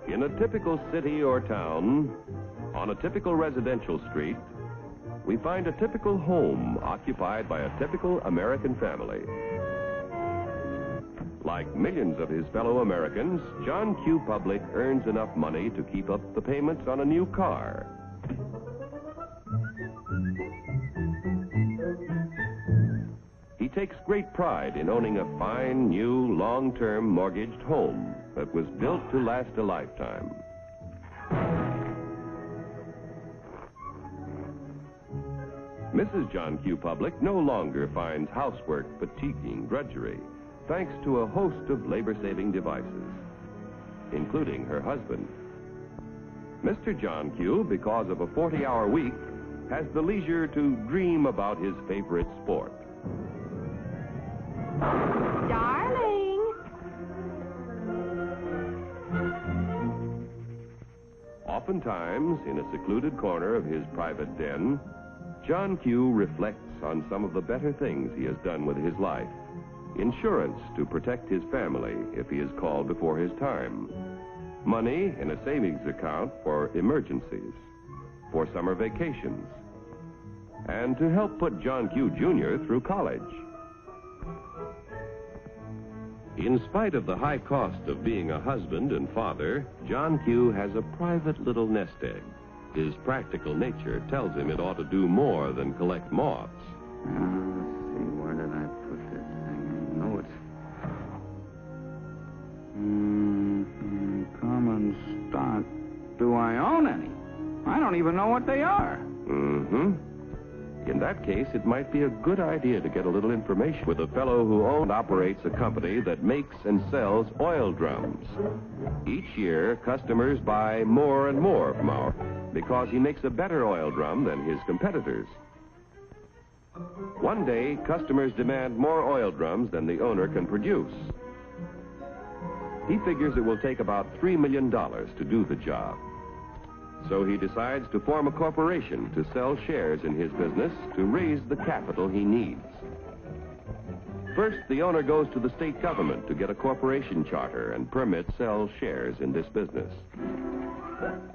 In a typical city or town, on a typical residential street, we find a typical home occupied by a typical American family. Like millions of his fellow Americans, John Q. Public earns enough money to keep up the payments on a new car. He takes great pride in owning a fine, new, long-term mortgaged home that was built to last a lifetime. Mrs. John Q. Public no longer finds housework fatiguing drudgery, thanks to a host of labor-saving devices, including her husband. Mr. John Q., because of a 40-hour week, has the leisure to dream about his favorite sport. Darling! Oftentimes, in a secluded corner of his private den, John Q. reflects on some of the better things he has done with his life. Insurance to protect his family if he is called before his time. Money in a savings account for emergencies, for summer vacations, and to help put John Q. Jr. through college. In spite of the high cost of being a husband and father, John Q. has a private little nest egg. His practical nature tells him it ought to do more than collect moths. Let's see, where did I put this thing? I know it's... common stock. Do I own any? I don't even know what they are. In that case, it might be a good idea to get a little information with a fellow who owns and operates a company that makes and sells oil drums. Each year, customers buy more and more from our, because he makes a better oil drum than his competitors. One day, customers demand more oil drums than the owner can produce. He figures it will take about $3 million to do the job. So he decides to form a corporation to sell shares in his business to raise the capital he needs. First, the owner goes to the state government to get a corporation charter and permit sell shares in this business.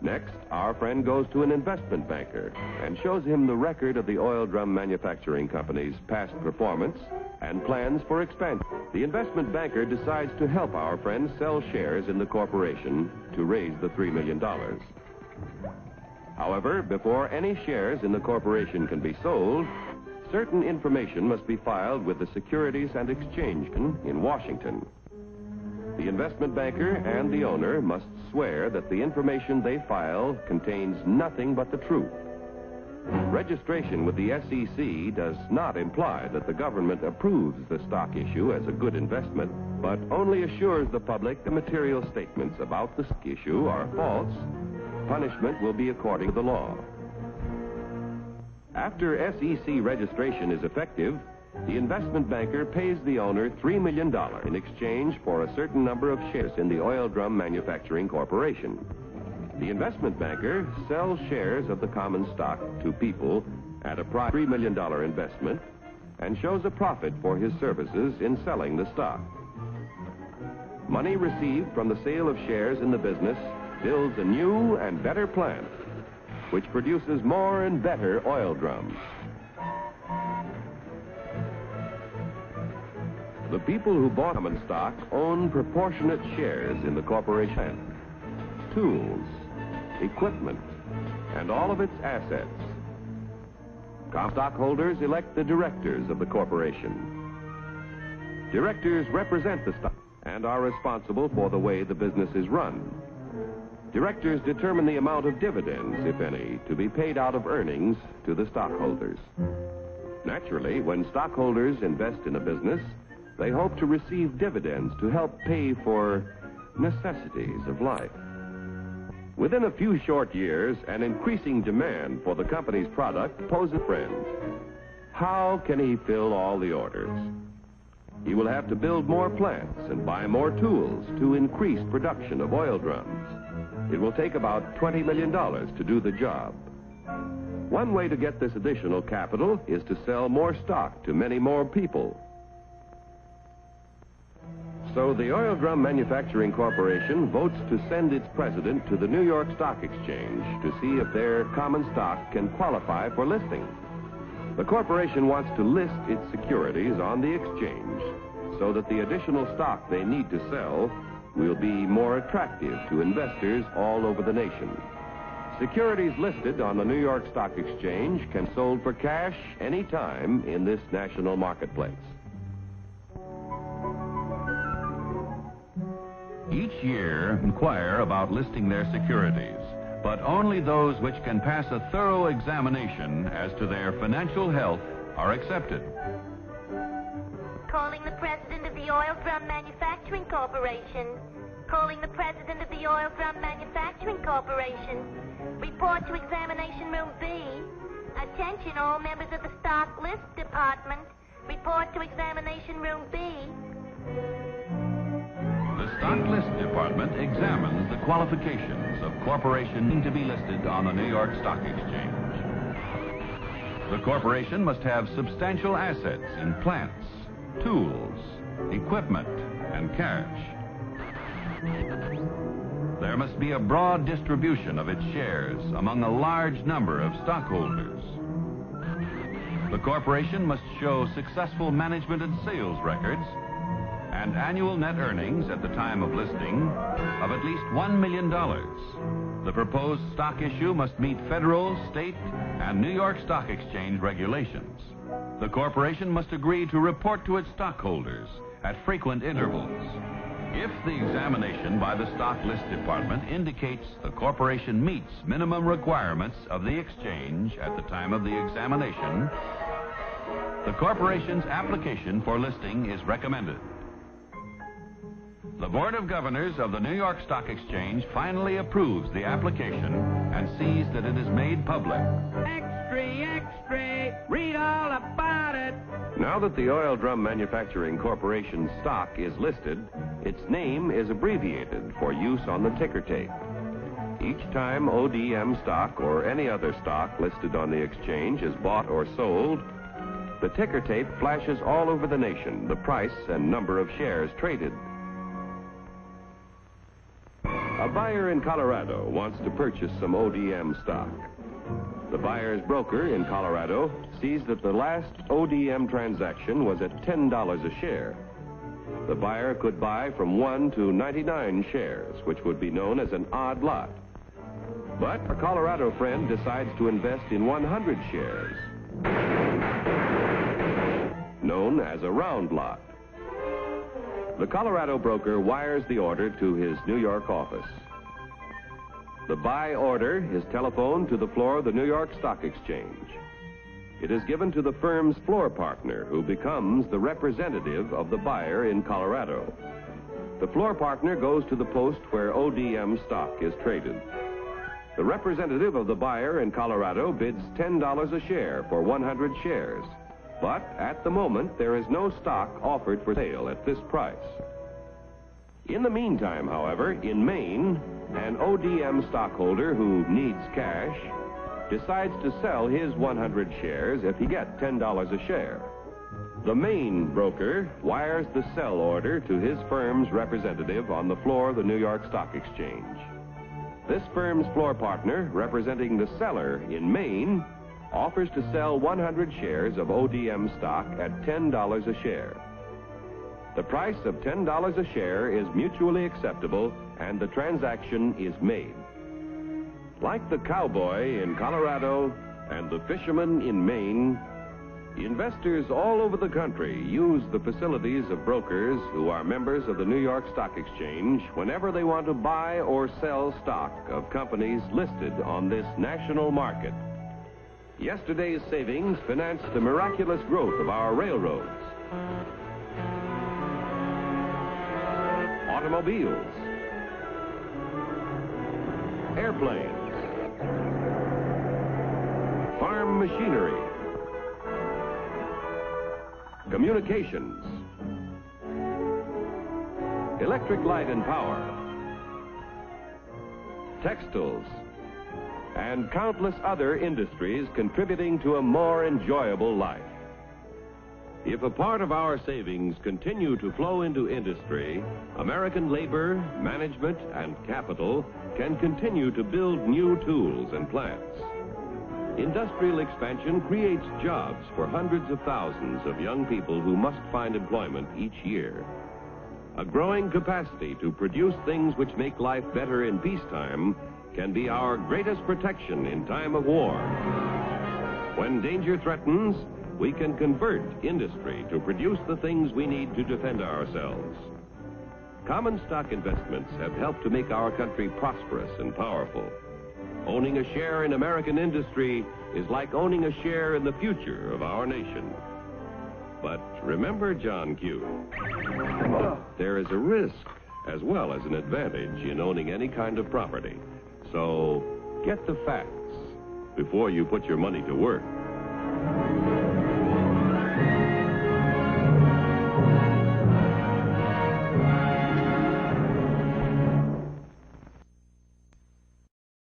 Next, our friend goes to an investment banker and shows him the record of the oil drum manufacturing company's past performance and plans for expansion. The investment banker decides to help our friend sell shares in the corporation to raise the $3 million. However, before any shares in the corporation can be sold, certain information must be filed with the Securities and Exchange in Washington. The investment banker and the owner must swear that the information they file contains nothing but the truth. Registration with the SEC does not imply that the government approves the stock issue as a good investment, but only assures the public the material statements about the stock issue are false. Punishment will be according to the law. After SEC registration is effective, the investment banker pays the owner $3 million in exchange for a certain number of shares in the oil drum manufacturing corporation. The investment banker sells shares of the common stock to people at a price of $3 million investment and shows a profit for his services in selling the stock. Money received from the sale of shares in the business builds a new and better plant, which produces more and better oil drums. The people who bought common stock own proportionate shares in the corporation, tools, equipment, and all of its assets. Common stockholders elect the directors of the corporation. Directors represent the stock and are responsible for the way the business is run. Directors determine the amount of dividends, if any, to be paid out of earnings to the stockholders. Naturally, when stockholders invest in a business, they hope to receive dividends to help pay for necessities of life. Within a few short years, an increasing demand for the company's product poses a friend. How can he fill all the orders? He will have to build more plants and buy more tools to increase production of oil drums. It will take about $20 million to do the job. One way to get this additional capital is to sell more stock to many more people. So the Oil Drum Manufacturing Corporation votes to send its president to the New York Stock Exchange to see if their common stock can qualify for listing. The corporation wants to list its securities on the exchange so that the additional stock they need to sell will be more attractive to investors all over the nation. Securities listed on the New York Stock Exchange can be sold for cash any time in this national marketplace. Each year, inquire about listing their securities, but only those which can pass a thorough examination as to their financial health are accepted. Calling the president of the Oil Drum Manufacturing Corporation. Calling the president of the Oil Drum Manufacturing Corporation. Report to Examination Room B. Attention all members of the Stock List Department. Report to Examination Room B. The Stock List Department examines the qualifications of corporations to be listed on the New York Stock Exchange. The corporation must have substantial assets in plants, tools, equipment, and cash. There must be a broad distribution of its shares among a large number of stockholders. The corporation must show successful management and sales records and annual net earnings at the time of listing of at least $1 million. The proposed stock issue must meet federal, state, and New York Stock Exchange regulations. The corporation must agree to report to its stockholders at frequent intervals. If the examination by the Stock List Department indicates the corporation meets minimum requirements of the exchange at the time of the examination, the corporation's application for listing is recommended. The Board of Governors of the New York Stock Exchange finally approves the application and sees that it is made public. Extra, extra, read all about it. Now that the Oil Drum Manufacturing Corporation's stock is listed, its name is abbreviated for use on the ticker tape. Each time ODM stock or any other stock listed on the exchange is bought or sold, the ticker tape flashes all over the nation the price and number of shares traded. A buyer in Colorado wants to purchase some ODM stock. The buyer's broker in Colorado sees that the last ODM transaction was at $10 a share. The buyer could buy from 1 to 99 shares, which would be known as an odd lot. But a Colorado friend decides to invest in 100 shares, known as a round lot. The Colorado broker wires the order to his New York office. The buy order is telephoned to the floor of the New York Stock Exchange. It is given to the firm's floor partner, who becomes the representative of the buyer in Colorado. The floor partner goes to the post where ODM stock is traded. The representative of the buyer in Colorado bids $10 a share for 100 shares. But at the moment, there is no stock offered for sale at this price. In the meantime, however, in Maine, an ODM stockholder who needs cash decides to sell his 100 shares if he gets $10 a share. The Maine broker wires the sell order to his firm's representative on the floor of the New York Stock Exchange. This firm's floor partner, representing the seller in Maine, offers to sell 100 shares of ODM stock at $10 a share. The price of $10 a share is mutually acceptable, and the transaction is made. Like the cowboy in Colorado and the fisherman in Maine, investors all over the country use the facilities of brokers who are members of the New York Stock Exchange whenever they want to buy or sell stock of companies listed on this national market. Yesterday's savings financed the miraculous growth of our railroads, automobiles, airplanes, farm machinery, communications, electric light and power, textiles, and countless other industries contributing to a more enjoyable life. If a part of our savings continue to flow into industry, American labor, management, and capital can continue to build new tools and plants. Industrial expansion creates jobs for hundreds of thousands of young people who must find employment each year. A growing capacity to produce things which make life better in peacetime can be our greatest protection in time of war. When danger threatens, we can convert industry to produce the things we need to defend ourselves. Common stock investments have helped to make our country prosperous and powerful. Owning a share in American industry is like owning a share in the future of our nation. But remember, John Q., there is a risk as well as an advantage in owning any kind of property. So get the facts before you put your money to work.